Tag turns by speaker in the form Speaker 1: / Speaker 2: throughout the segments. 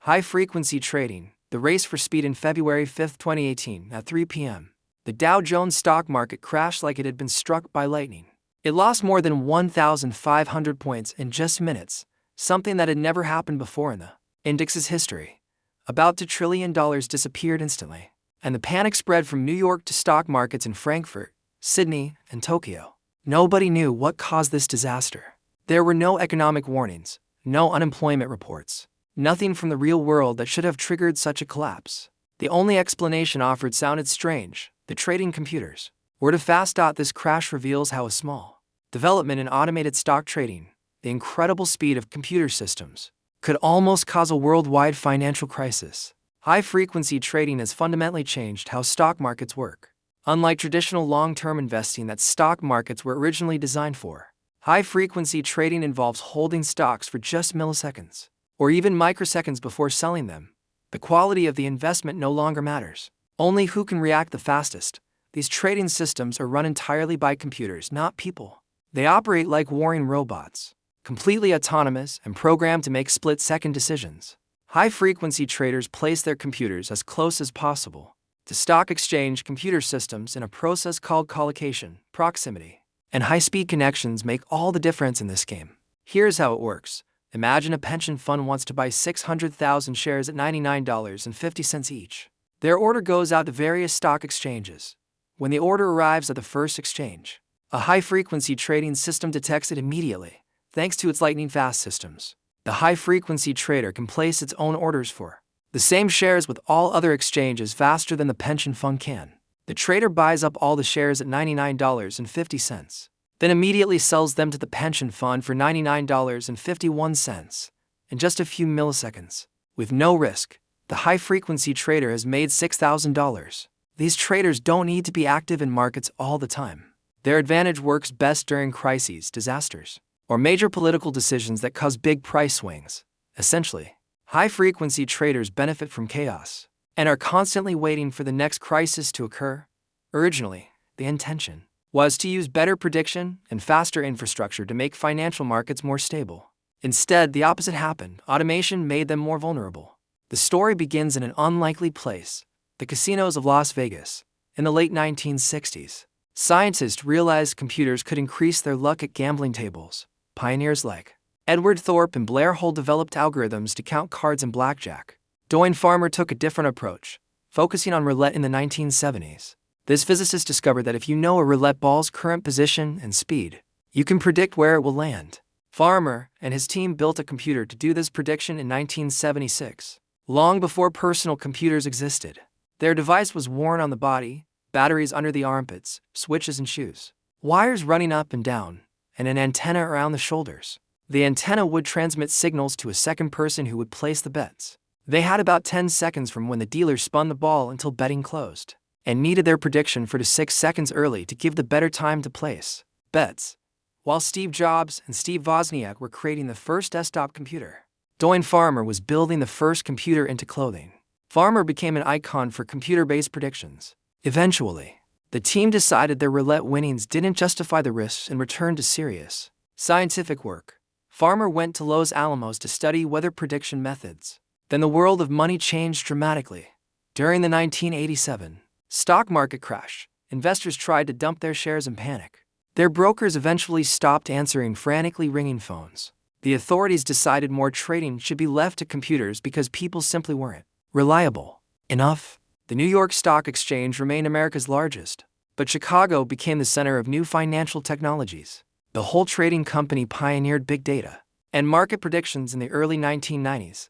Speaker 1: High-frequency trading, the race for speed. In February 5, 2018, at 3 p.m., the Dow Jones stock market crashed like it had been struck by lightning. It lost more than 1,500 points in just minutes, something that had never happened before in the index's history. About $2 trillion disappeared instantly, and the panic spread from New York to stock markets in Frankfurt, Sydney, and Tokyo. Nobody knew what caused this disaster. There were no economic warnings, no unemployment reports, nothing from the real world that should have triggered such a collapse. The only explanation offered sounded strange: the trading computers were too fast. This crash reveals how a small development in automated stock trading, the incredible speed of computer systems, could almost cause a worldwide financial crisis. High-frequency trading has fundamentally changed how stock markets work. Unlike traditional long-term investing that stock markets were originally designed for, high-frequency trading involves holding stocks for just milliseconds, or even microseconds before selling them. The quality of the investment no longer matters. Only who can react the fastest. These trading systems are run entirely by computers, not people. They operate like warring robots, completely autonomous and programmed to make split-second decisions. High-frequency traders place their computers as close as possible to stock exchange computer systems in a process called collocation. Proximity and high-speed connections make all the difference in this game. Here's how it works. Imagine a pension fund wants to buy 600,000 shares at $99.50 each. Their order goes out to various stock exchanges. When the order arrives at the first exchange, a high-frequency trading system detects it immediately, thanks to its lightning-fast systems. The high-frequency trader can place its own orders for the same shares with all other exchanges faster than the pension fund can. The trader buys up all the shares at $99.50, then immediately sells them to the pension fund for $99.51 in just a few milliseconds. With no risk, the high-frequency trader has made $6,000. These traders don't need to be active in markets all the time. Their advantage works best during crises, disasters, or major political decisions that cause big price swings. Essentially, high-frequency traders benefit from chaos and are constantly waiting for the next crisis to occur. Originally, the intention was to use better prediction and faster infrastructure to make financial markets more stable. Instead, the opposite happened. Automation made them more vulnerable. The story begins in an unlikely place, the casinos of Las Vegas. In the late 1960s, scientists realized computers could increase their luck at gambling tables. Pioneers like Edward Thorpe and Blair Hull developed algorithms to count cards in blackjack. Doane Farmer took a different approach, focusing on roulette in the 1970s. This physicist discovered that if you know a roulette ball's current position and speed, you can predict where it will land. Farmer and his team built a computer to do this prediction in 1976, long before personal computers existed. Their device was worn on the body, batteries under the armpits, switches in shoes, wires running up and down, and an antenna around the shoulders. The antenna would transmit signals to a second person who would place the bets. They had about 10 seconds from when the dealer spun the ball until betting closed, and needed their prediction 4 to 6 seconds early to give the better time to place bets. While Steve Jobs and Steve Wozniak were creating the first desktop computer, Doane Farmer was building the first computer into clothing. Farmer became an icon for computer-based predictions. Eventually, the team decided their roulette winnings didn't justify the risks and returned to serious scientific work. Farmer went to Los Alamos to study weather prediction methods. Then the world of money changed dramatically. During the 1987 stock market crash, investors tried to dump their shares in panic. Their brokers eventually stopped answering frantically ringing phones. The authorities decided more trading should be left to computers because people simply weren't reliable enough. The New York Stock Exchange remained America's largest, but Chicago became the center of new financial technologies. The whole trading company pioneered big data and market predictions in the early 1990s.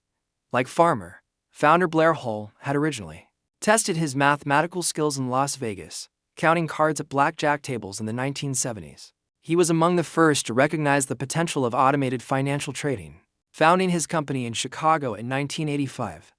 Speaker 1: Like Farmer, founder Blair Hull had originally tested his mathematical skills in Las Vegas, counting cards at blackjack tables in the 1970s. He was among the first to recognize the potential of automated financial trading. Founding his company in Chicago in 1985,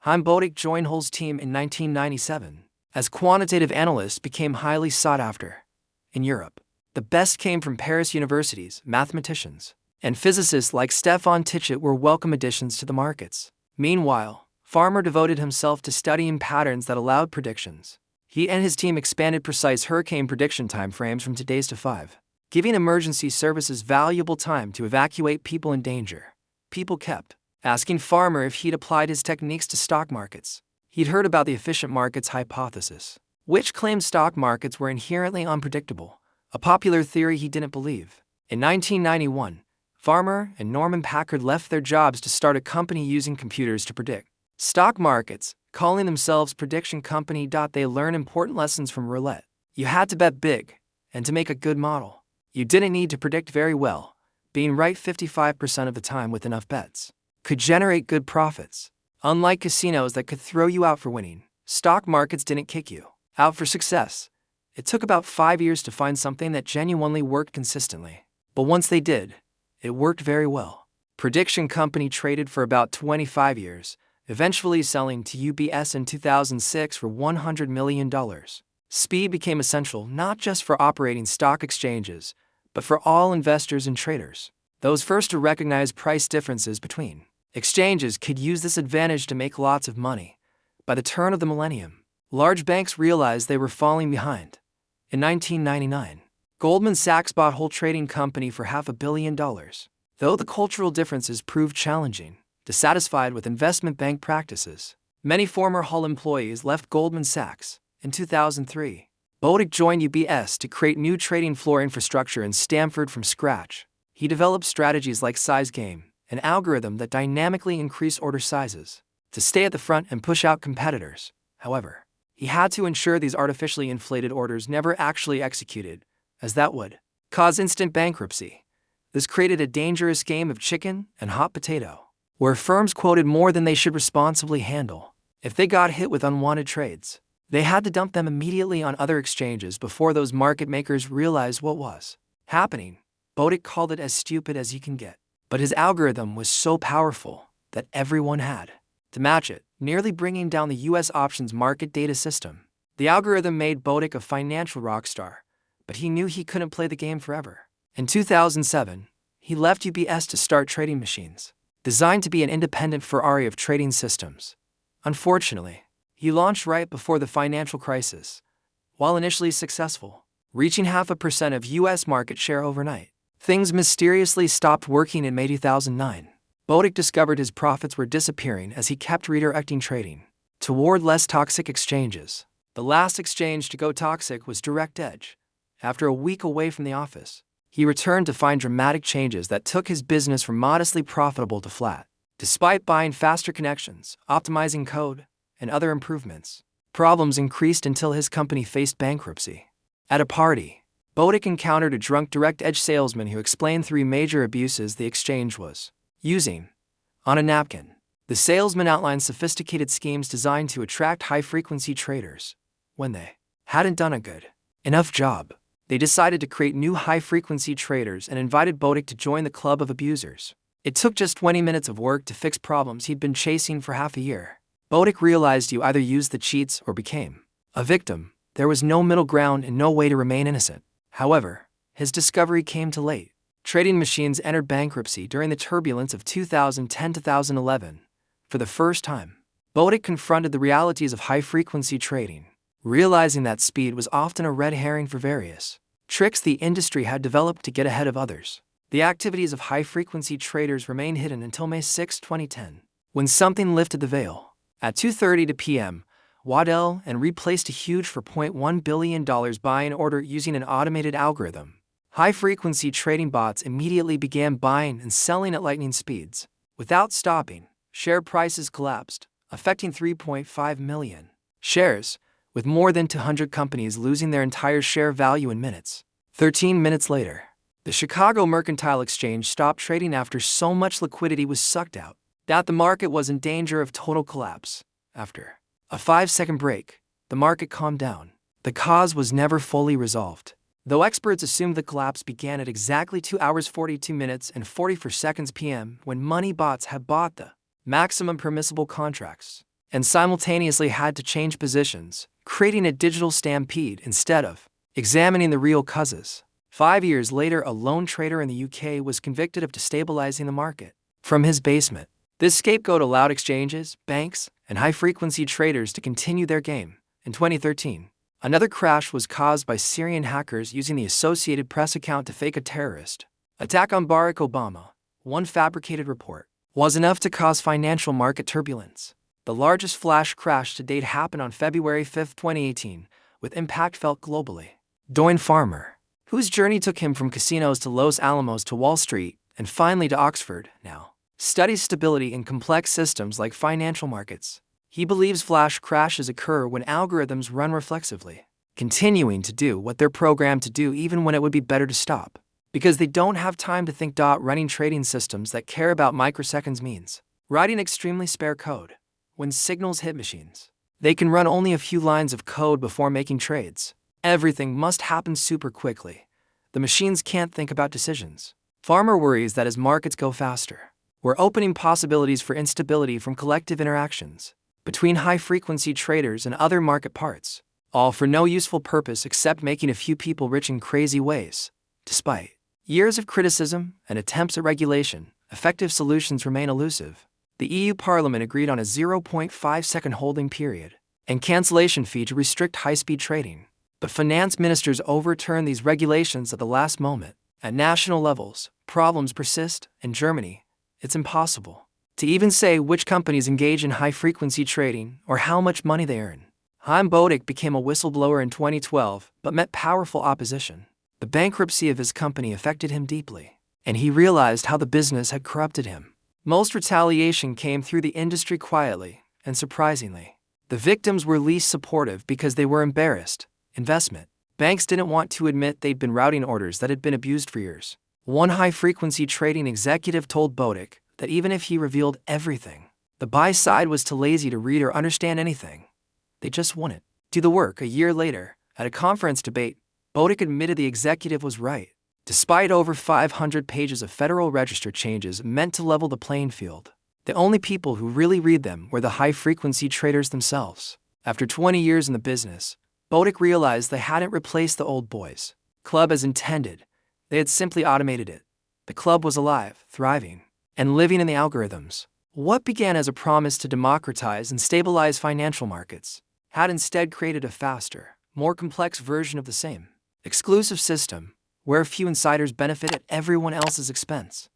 Speaker 1: Chaim Bodick joined Hull's team in 1997. As quantitative analysts became highly sought after in Europe, the best came from Paris universities. Mathematicians and physicists like Stefan Tichit were welcome additions to the markets. Meanwhile, Farmer devoted himself to studying patterns that allowed predictions. He and his team expanded precise hurricane prediction timeframes from 2 days to 5, giving emergency services valuable time to evacuate people in danger. People kept asking Farmer if he'd applied his techniques to stock markets. He'd heard about the efficient markets hypothesis, which claimed stock markets were inherently unpredictable, a popular theory he didn't believe. In 1991, Farmer and Norman Packard left their jobs to start a company using computers to predict stock markets, calling themselves Prediction Company. They learned important lessons from roulette. You had to bet big, and to make a good model, you didn't need to predict very well. Being right 55% of the time with enough bets could generate good profits. Unlike casinos that could throw you out for winning, stock markets didn't kick you out for success. It took about 5 years to find something that genuinely worked consistently. But once they did, it worked very well. Prediction Company traded for about 25 years, eventually selling to UBS in 2006 for $100 million. Speed became essential not just for operating stock exchanges, but for all investors and traders. Those first to recognize price differences between exchanges could use this advantage to make lots of money. By the turn of the millennium, large banks realized they were falling behind. In 1999, Goldman Sachs bought Hull Trading Company for $500 million. Though the cultural differences proved challenging, dissatisfied with investment bank practices, many former Hull employees left Goldman Sachs. In 2003, Bodick joined UBS to create new trading floor infrastructure in Stamford from scratch. He developed strategies like size game, an algorithm that dynamically increased order sizes to stay at the front and push out competitors. However, he had to ensure these artificially inflated orders never actually executed, as that would cause instant bankruptcy. This created a dangerous game of chicken and hot potato, where firms quoted more than they should responsibly handle. If they got hit with unwanted trades, they had to dump them immediately on other exchanges before those market makers realized what was happening. Bodick called it as stupid as you can get. But his algorithm was so powerful that everyone had to match it, nearly bringing down the US options market data system. The algorithm made Bodick a financial rock star, but he knew he couldn't play the game forever. In 2007, he left UBS to start Trading Machines, designed to be an independent Ferrari of trading systems. Unfortunately, he launched right before the financial crisis. While initially successful, reaching 0.5% of US market share overnight, things mysteriously stopped working in May 2009. Bodick discovered his profits were disappearing as he kept redirecting trading toward less toxic exchanges. The last exchange to go toxic was Direct Edge. After a week away from the office, he returned to find dramatic changes that took his business from modestly profitable to flat. Despite buying faster connections, optimizing code, and other improvements, problems increased until his company faced bankruptcy. At a party, Bodick encountered a drunk Direct Edge salesman who explained 3 major abuses the exchange was using. On a napkin, the salesman outlined sophisticated schemes designed to attract high-frequency traders. When they hadn't done a good enough job, they decided to create new high-frequency traders and invited Bodick to join the club of abusers. It took just 20 minutes of work to fix problems he'd been chasing for half a year. Bodick realized you either used the cheats or became a victim. There was no middle ground and no way to remain innocent. However, his discovery came too late. Trading Machines entered bankruptcy during the turbulence of 2010-2011. For the first time, Bodick confronted the realities of high-frequency trading, realizing that speed was often a red herring for various tricks the industry had developed to get ahead of others. The activities of high-frequency traders remained hidden until May 6, 2010, when something lifted the veil. At 2:30 p.m., Waddell and Reed placed a huge $4.1 billion buy-in order using an automated algorithm. High-frequency trading bots immediately began buying and selling at lightning speeds. Without stopping, share prices collapsed, affecting 3.5 million shares, with more than 200 companies losing their entire share value in minutes. 13 minutes later, the Chicago Mercantile Exchange stopped trading after so much liquidity was sucked out that the market was in danger of total collapse. After a 5-second break, the market calmed down. The cause was never fully resolved, though experts assumed the collapse began at exactly 2 hours 42 minutes and 44 seconds p.m. when money bots had bought the maximum permissible contracts and simultaneously had to change positions, creating a digital stampede instead of examining the real causes. 5 years later, a lone trader in the UK was convicted of destabilizing the market from his basement. This scapegoat allowed exchanges, banks, and high-frequency traders to continue their game. In 2013, another crash was caused by Syrian hackers using the Associated Press account to fake a terrorist attack on Barack Obama. One fabricated report was enough to cause financial market turbulence. The largest flash crash to date happened on February 5, 2018, with impact felt globally. Doyne Farmer, whose journey took him from casinos to Los Alamos to Wall Street and finally to Oxford, now studies stability in complex systems like financial markets. He believes flash crashes occur when algorithms run reflexively, continuing to do what they're programmed to do even when it would be better to stop, because they don't have time to think. Running trading systems that care about microseconds means writing extremely spare code. When signals hit machines, they can run only a few lines of code before making trades. Everything must happen super quickly. The machines can't think about decisions. Farmer worries that as markets go faster, we're opening possibilities for instability from collective interactions between high-frequency traders and other market parts, all for no useful purpose except making a few people rich in crazy ways. Despite years of criticism and attempts at regulation, effective solutions remain elusive. The EU Parliament agreed on a 0.5-second holding period and cancellation fee to restrict high-speed trading, but finance ministers overturned these regulations at the last moment. At national levels, problems persist. In Germany, it's impossible to even say which companies engage in high-frequency trading or how much money they earn. Chaim Bodik became a whistleblower in 2012 but met powerful opposition. The bankruptcy of his company affected him deeply, and he realized how the business had corrupted him. Most retaliation came through the industry quietly, and surprisingly, the victims were least supportive because they were embarrassed. Investment banks didn't want to admit they'd been routing orders that had been abused for years. One high-frequency trading executive told Bodik that even if he revealed everything, the buy side was too lazy to read or understand anything. They just wouldn't do the work. A year later, at a conference debate, Bodik admitted the executive was right. Despite over 500 pages of Federal Register changes meant to level the playing field, the only people who really read them were the high-frequency traders themselves. After 20 years in the business, Bodik realized they hadn't replaced the old boys' club as intended. They had simply automated it. The club was alive, thriving, and living in the algorithms. What began as a promise to democratize and stabilize financial markets had instead created a faster, more complex version of the same exclusive system, where a few insiders benefit at everyone else's expense.